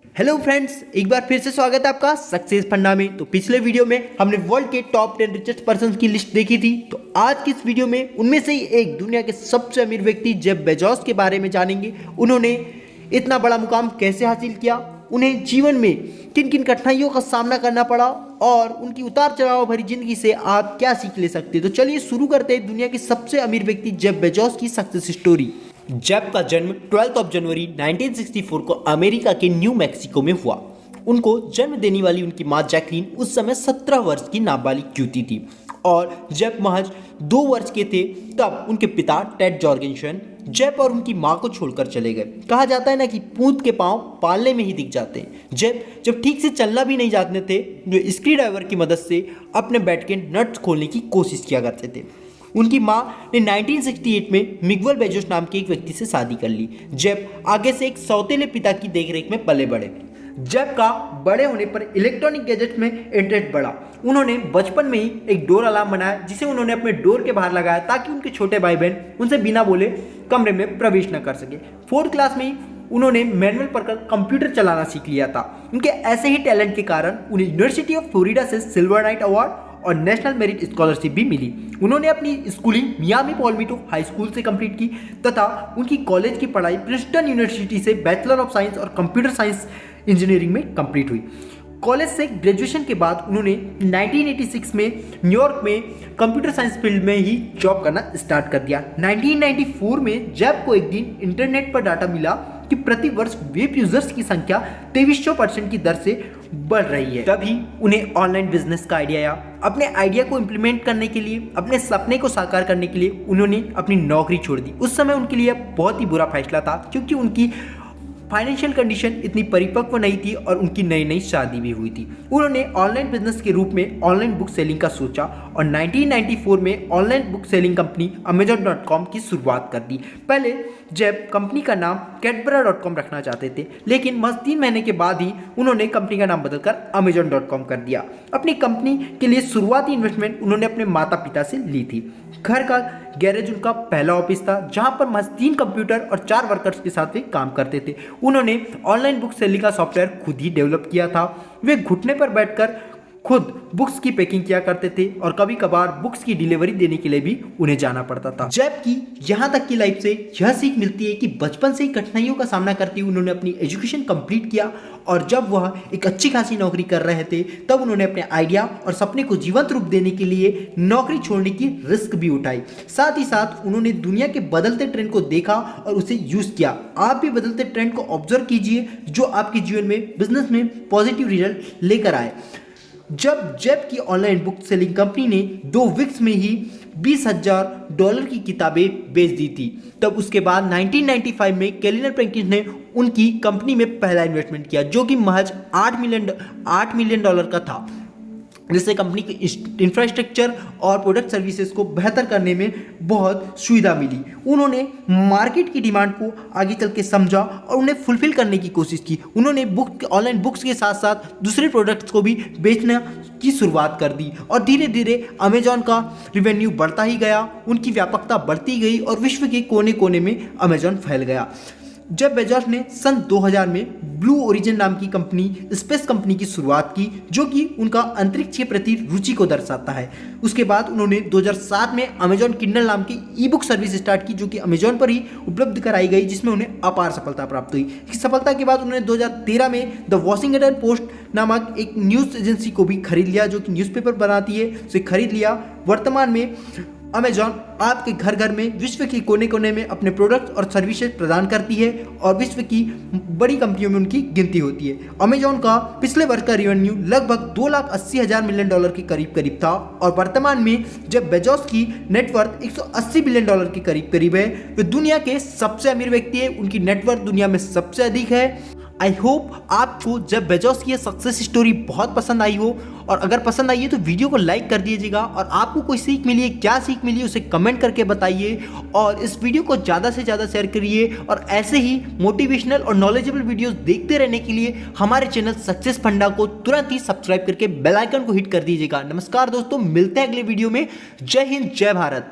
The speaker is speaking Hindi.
हेलो फ्रेंड्स, एक बार फिर से स्वागत है आपका सक्सेस फंडा में। तो पिछले वीडियो में हमने वर्ल्ड के टॉप 10 रिचेस्ट पर्संस की लिस्ट देखी थी। तो आज की इस वीडियो में उनमें से ही एक दुनिया के सबसे अमीर व्यक्ति जेफ बेजोस के बारे में जानेंगे। उन्होंने इतना बड़ा मुकाम कैसे हासिल किया, उन्हें जीवन में किन किन कठिनाइयों का सामना करना पड़ा और उनकी उतार चढ़ाव भरी जिंदगी से आप क्या सीख ले सकते हैं। तो चलिए शुरू करते हैं दुनिया के सबसे अमीर व्यक्ति जेफ बेजोस की सक्सेस स्टोरी। जेफ का जन्म 12 जनवरी 1964 को अमेरिका के न्यू मैक्सिको में हुआ। उनको जन्म देने वाली उनकी मां जैकलीन उस समय 17 वर्ष की नाबालिग युवती थी और जेफ महज 2 वर्ष के थे तब उनके पिता टेड जॉर्गेनसन जेफ और उनकी मां को छोड़कर चले गए। कहा जाता है ना कि पूत के पांव पालने में ही दिख जाते हैं। जेफ जब ठीक से चलना भी नहीं जानते थे, जो स्क्रू ड्राइवर की मदद से अपने बेड के नट्स खोलने की कोशिश किया करते थे। उनकी मां ने 1968 में मिगुएल बेजोस नाम के एक व्यक्ति से शादी कर ली। जेफ आगे से एक सौतेले पिता की देखरेख में पले बढ़े। जेफ का बड़े होने पर इलेक्ट्रॉनिक गैजेट में इंटरेस्ट बढ़ा। उन्होंने बचपन में ही एक डोर अलार्म बनाया जिसे उन्होंने अपने डोर के बाहर लगाया ताकि उनके छोटे भाई बहन उनसे बिना बोले कमरे में प्रवेश न कर सके। 4th क्लास में ही उन्होंने मैनुअल पढ़कर कंप्यूटर चलाना सीख लिया था। उनके ऐसे ही टैलेंट के कारण उन्हें यूनिवर्सिटी ऑफ फ्लोरिडा से सिल्वर नाइट अवार्ड और नेशनल मेरिट स्कॉलरशिप भी मिली। उन्होंने अपनी स्कूलिंग मियामी पॉल्मिटो हाई स्कूल से कंप्लीट की तथा उनकी कॉलेज की पढ़ाई प्रिंसटन यूनिवर्सिटी से बैचलर ऑफ साइंस और कंप्यूटर साइंस इंजीनियरिंग में कंप्लीट हुई। कॉलेज से ग्रेजुएशन के बाद उन्होंने 1986 में न्यूयॉर्क में कंप्यूटर साइंस फील्ड में ही जॉब करना स्टार्ट कर दिया। 1994 में जेफ को एक दिन इंटरनेट पर डाटा मिला कि प्रति वर्ष वेब यूजर्स की संख्या 2300% की दर से बढ़ रही है। तभी उन्हें ऑनलाइन बिजनेस का आइडिया आया। अपने आइडिया को इम्प्लीमेंट करने के लिए, अपने सपने को साकार करने के लिए उन्होंने अपनी नौकरी छोड़ दी। उस समय उनके लिए बहुत ही बुरा फैसला था क्योंकि उनकी फाइनेंशियल कंडीशन इतनी परिपक्व नहीं थी और उनकी नई नई शादी भी हुई थी। उन्होंने ऑनलाइन बिजनेस के रूप में ऑनलाइन बुक सेलिंग का सोचा और 1994 में online book selling company Amazon.com की शुरुआत कर दी। पहले जेफ कंपनी का नाम Cadbra.com रखना चाहते थे, लेकिन बस 3 महीने के बाद ही उन्होंने कंपनी का नाम बदलकर Amazon.com कर दिया। अपनी कंपनी के लिए शुरुआती इन्वेस्टमेंट उन्होंने अपने माता पिता से ली थी। घर का गैरेज उनका पहला ऑफिस था जहां पर महज 3 कंप्यूटर और 4 वर्कर्स के साथ वे काम करते थे। उन्होंने ऑनलाइन बुक सेलिंग का सॉफ्टवेयर खुद ही डेवलप किया था। वे घुटने पर बैठकर खुद बुक्स की पैकिंग किया करते थे और कभी कभार बुक्स की डिलीवरी देने के लिए भी उन्हें जाना पड़ता था। जेफ की यहाँ तक की लाइफ से यह सीख मिलती है कि बचपन से ही कठिनाइयों का सामना करते हुए उन्होंने अपनी एजुकेशन कंप्लीट किया और जब वह एक अच्छी खासी नौकरी कर रहे थे तब उन्होंने अपने आइडिया और सपने को जीवंत रूप देने के लिए नौकरी छोड़ने की रिस्क भी उठाई। साथ ही साथ उन्होंने दुनिया के बदलते ट्रेंड को देखा और उसे यूज किया। आप भी बदलते ट्रेंड को ऑब्जर्व कीजिए जो आपके जीवन में, बिजनेस में पॉजिटिव रिजल्ट लेकर आए। जब जेफ की ऑनलाइन बुक सेलिंग कंपनी ने 2 वीक्स में ही $20,000 की किताबें बेच दी थी, तब उसके बाद 1995 में कैलिनर पेंकिंस ने उनकी कंपनी में पहला इन्वेस्टमेंट किया जो कि महज $8 मिलियन का था, जिससे कंपनी की इंफ्रास्ट्रक्चर और प्रोडक्ट सर्विसेज को बेहतर करने में बहुत सुविधा मिली। उन्होंने मार्केट की डिमांड को आगे चल के समझा और उन्हें फुलफिल करने की कोशिश की। उन्होंने ऑनलाइन बुक्स के साथ साथ दूसरे प्रोडक्ट्स को भी बेचने की शुरुआत कर दी और धीरे धीरे अमेजॉन का रिवेन्यू बढ़ता ही गया, उनकी व्यापकता बढ़ती गई और विश्व के कोने कोने में अमेजॉन फैल गया। जब बेजोस ने सन 2000 में ब्लू ओरिजिन नाम की कंपनी, स्पेस कंपनी की शुरुआत की जो कि उनका अंतरिक्ष के प्रति रुचि को दर्शाता है। उसके बाद उन्होंने 2007 में अमेजॉन किंडल नाम की ई बुक सर्विस स्टार्ट की जो कि अमेजॉन पर ही उपलब्ध कराई गई, जिसमें उन्हें अपार सफलता प्राप्त हुई। इस सफलता के बाद उन्होंने 2013 में द वॉशिंगटन पोस्ट नामक एक न्यूज़ एजेंसी को भी खरीद लिया जो कि न्यूज़पेपर बनाती है, उसे खरीद लिया। वर्तमान में अमेजॉन आपके घर घर में, विश्व के कोने कोने में अपने प्रोडक्ट और सर्विसेज प्रदान करती है और विश्व की बड़ी कंपनियों में उनकी गिनती होती है। अमेजॉन का पिछले वर्ष का रेवेन्यू लगभग $280,000 मिलियन के करीब था और वर्तमान में जब बेजोस की नेटवर्थ $180 बिलियन के करीब है, वे दुनिया के सबसे अमीर व्यक्ति है। उनकी नेटवर्थ दुनिया में सबसे अधिक है। आई होप आपको जेफ बेजोस की सक्सेस स्टोरी बहुत पसंद आई हो और अगर पसंद आई है तो वीडियो को लाइक कर दीजिएगा और आपको कोई सीख मिली है, क्या सीख मिली है उसे कमेंट करके बताइए और इस वीडियो को ज़्यादा से ज़्यादा शेयर करिए और ऐसे ही मोटिवेशनल और नॉलेजेबल वीडियोस देखते रहने के लिए हमारे चैनल सक्सेस फंडा को तुरंत ही सब्सक्राइब करके बेल आइकन को हिट कर दीजिएगा। नमस्कार दोस्तों, मिलते हैं अगले वीडियो में। जय हिंद, जय भारत।